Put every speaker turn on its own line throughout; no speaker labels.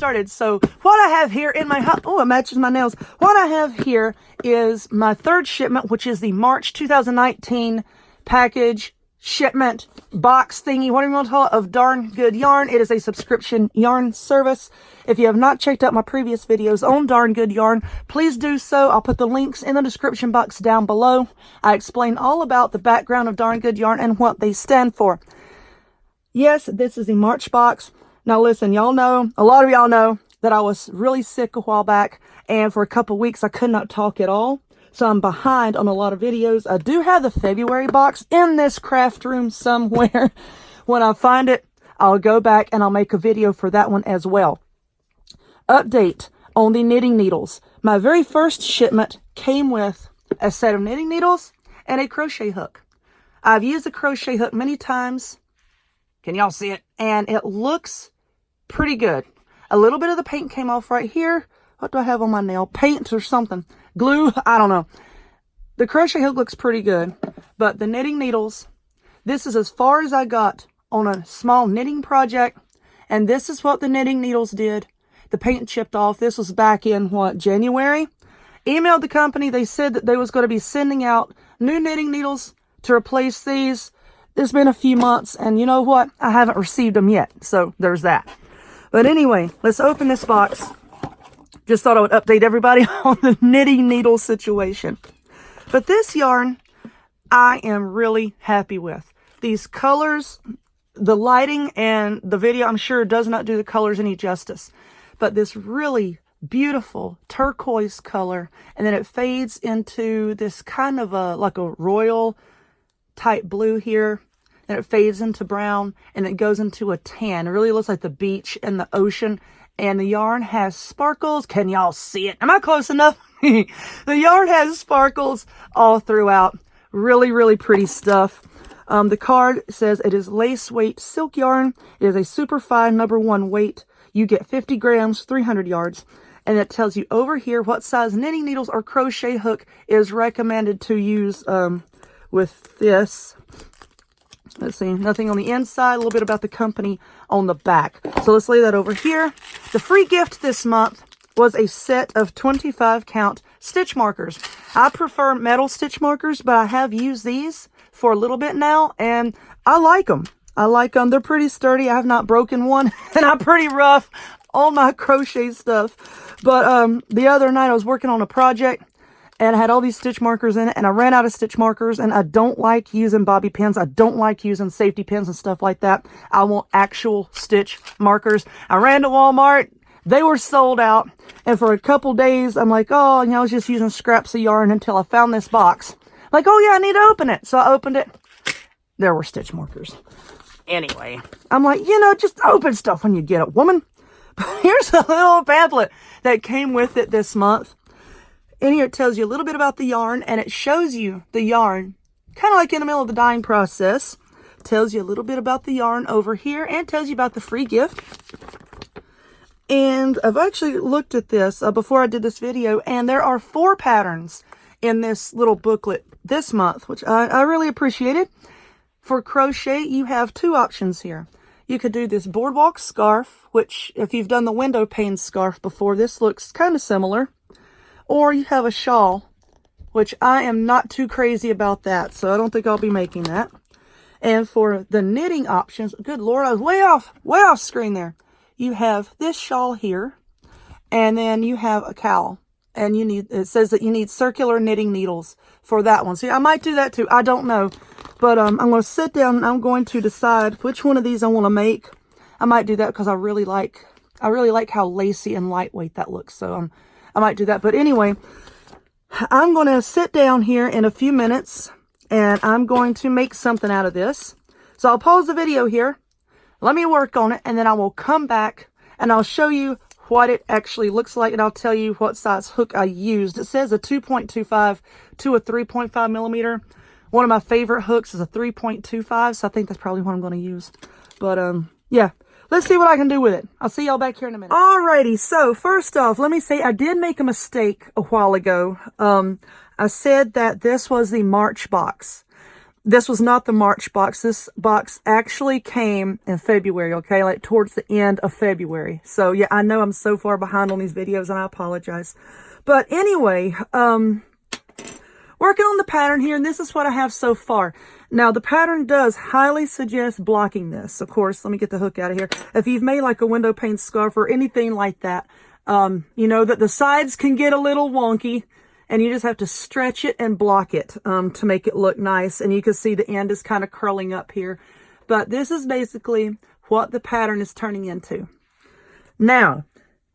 started. So what I have here in my, oh, it matches my nails. What I have here is my third shipment, which is the March 2019 package, shipment, box thingy, whatever you want to call it, of Darn Good Yarn. It is a subscription yarn service. If you have not checked out my previous videos on Darn Good Yarn, please do so. I'll put the links in the description box down below. I explain all about the background of Darn Good Yarn and what they stand for. Yes, this is a March box. Now listen, y'all know, a lot of y'all know that I was really sick a while back, and for a couple weeks I could not talk at all. So I'm behind on a lot of videos. I do have the February box in this craft room somewhere. When I find it, I'll go back and I'll make a video for that one as well. Update on the knitting needles. My very first shipment came with a set of knitting needles and a crochet hook. I've used the crochet hook many times. Can y'all see it? And it looks pretty good. A little bit of the paint came off right here. What do I have on my nail? Paint or something. Glue? I don't know. The crochet hook looks pretty good. But the knitting needles, this is as far as I got on a small knitting project. And this is what the knitting needles did. The paint chipped off. This was back in, what, January? Emailed the company. They said that they was going to be sending out new knitting needles to replace these. It's been a few months, and you know what? I haven't received them yet, so there's that. But anyway, let's open this box. Just thought I would update everybody on the knitting needle situation. But this yarn, I am really happy with. These colors, the lighting and the video, I'm sure does not do the colors any justice. But this really beautiful turquoise color, and then it fades into this kind of like a royal type blue here. And it fades into brown, and it goes into a tan. It really looks like the beach and the ocean. And the yarn has sparkles. Can y'all see it? Am I close enough? The yarn has sparkles all throughout. Really, really pretty stuff. The card says it is lace weight silk yarn. It is a super fine #1 weight. You get 50 grams, 300 yards. And it tells you over here what size knitting needles or crochet hook is recommended to use with this. Let's see, nothing on the inside, a little bit about the company on the back. So let's lay that over here. The free gift this month was a set of 25 count stitch markers. I prefer metal stitch markers, but I have used these for a little bit now, and I like them. I like them. They're pretty sturdy. I have not broken one, and I'm pretty rough on my crochet stuff. But the other night I was working on a project, and I had all these stitch markers in it, and I ran out of stitch markers, and I don't like using bobby pins. I don't like using safety pins and stuff like that. I want actual stitch markers. I ran to Walmart. They were sold out, and for a couple days, I'm like, oh, you know, I was just using scraps of yarn until I found this box. Like, oh, yeah, I need to open it. So I opened it. There were stitch markers. Anyway, I'm like, you know, just open stuff when you get it, woman. But here's a little pamphlet that came with it this month. In here, it tells you a little bit about the yarn, and it shows you the yarn, kind of like in the middle of the dyeing process. Tells you a little bit about the yarn over here, and tells you about the free gift. And I've actually looked at this before I did this video, and there are 4 patterns in this little booklet this month, which I really appreciated. For crochet, you have 2 options here. You could do this boardwalk scarf, which if you've done the window pane scarf before, this looks kind of similar. Or you have a shawl, which I am not too crazy about that, so I don't think I'll be making that. And for the knitting options, good Lord, I was way off screen there. You have this shawl here, and then you have a cowl. And it says that you need circular knitting needles for that one. See, I might do that too. I don't know. But I'm going to sit down and I'm going to decide which one of these I want to make. I might do that because I really like how lacy and lightweight that looks. So I might do that. But anyway, I'm going to sit down here in a few minutes and I'm going to make something out of this. So I'll pause the video here. Let me work on it, and then I will come back and I'll show you what it actually looks like, and I'll tell you what size hook I used. It says a 2.25 to a 3.5 millimeter. One of my favorite hooks is a 3.25, so I think that's probably what I'm going to use. But yeah, let's see what I can do with it. I'll see y'all back here in a minute. Alrighty, so first off, let me say I did make a mistake a while ago. I said that this was the March box. this was not the March box. This box actually came in February, okay? Like towards the end of February. So yeah, I know I'm so far behind on these videos and I apologize. But anyway, working on the pattern here, and this is what I have so far. Now, the pattern does highly suggest blocking this. Of course, let me get the hook out of here. If you've made like a window pane scarf or anything like that, you know that the sides can get a little wonky, and you just have to stretch it and block it to make it look nice. And you can see the end is kind of curling up here. But this is basically what the pattern is turning into. Now,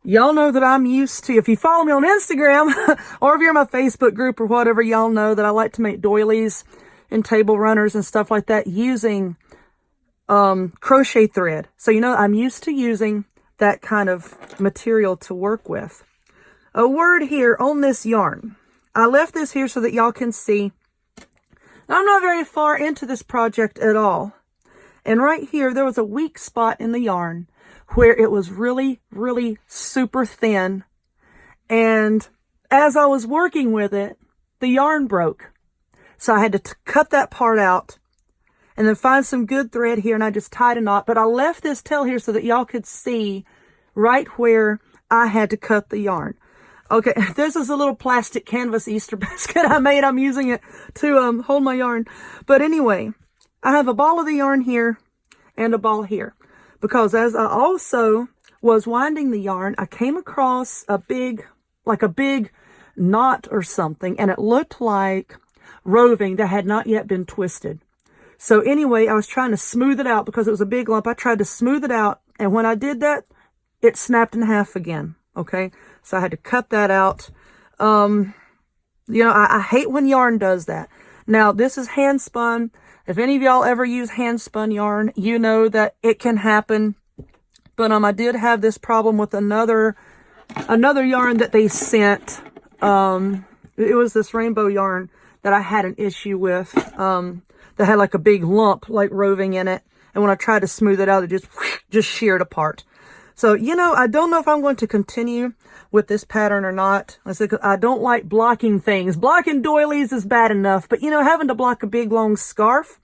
y'all know that I'm used to, if you follow me on Instagram, or if you're in my Facebook group or whatever, y'all know that I like to make doilies and table runners and stuff like that using crochet thread. So, you know, I'm used to using that kind of material to work with. A word here on this yarn. I left this here so that y'all can see. I'm not very far into this project at all. And right here, there was a weak spot in the yarn where it was really, really super thin. And as I was working with it, the yarn broke. So I had to cut that part out and then find some good thread here, and I just tied a knot. But I left this tail here so that y'all could see right where I had to cut the yarn. Okay, this is a little plastic canvas Easter basket I made. I'm using it to hold my yarn. But anyway, I have a ball of the yarn here and a ball here. Because as I also was winding the yarn, I came across a big knot or something, and it looked like roving that had not yet been twisted. So anyway, I was trying to smooth it out because it was a big lump. I tried to smooth it out, and when I did that, it snapped in half again. Okay, so I had to cut that out. You know, I hate when yarn does that. Now, this is hand spun. If any of y'all ever use hand spun yarn, you know that it can happen. But I did have this problem with another yarn that they sent. It was this rainbow yarn that I had an issue with. That had like a big lump, like roving in it. And when I tried to smooth it out, it just sheared apart. So, you know, I don't know if I'm going to continue with this pattern or not. I don't like blocking things. Blocking doilies is bad enough, but, you know, having to block a big, long scarf,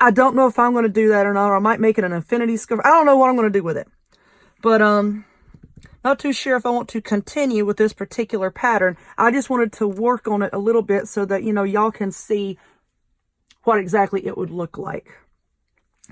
I don't know if I'm going to do that or not, or I might make it an infinity scarf. I don't know what I'm going to do with it. But, not too sure if I want to continue with this particular pattern. I just wanted to work on it a little bit so that, you know, y'all can see what exactly it would look like.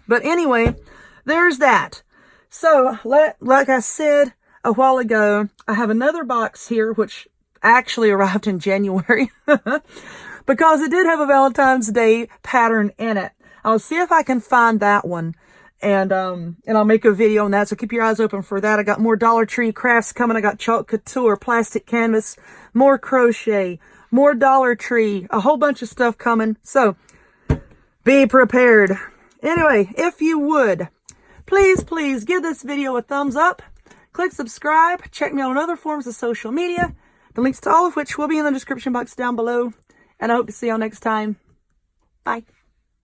But anyway, there's that. So, like I said a while ago, I have another box here, which actually arrived in January, because it did have a Valentine's Day pattern in it. I'll see if I can find that one, and I'll make a video on that, so keep your eyes open for that. I got more Dollar Tree crafts coming. I got chalk couture, plastic canvas, more crochet, more Dollar Tree, a whole bunch of stuff coming, so be prepared. Anyway, if you would, please give this video a thumbs up, click subscribe, check me out on other forms of social media, the links to all of which will be in the description box down below, and I hope to see y'all next time. Bye.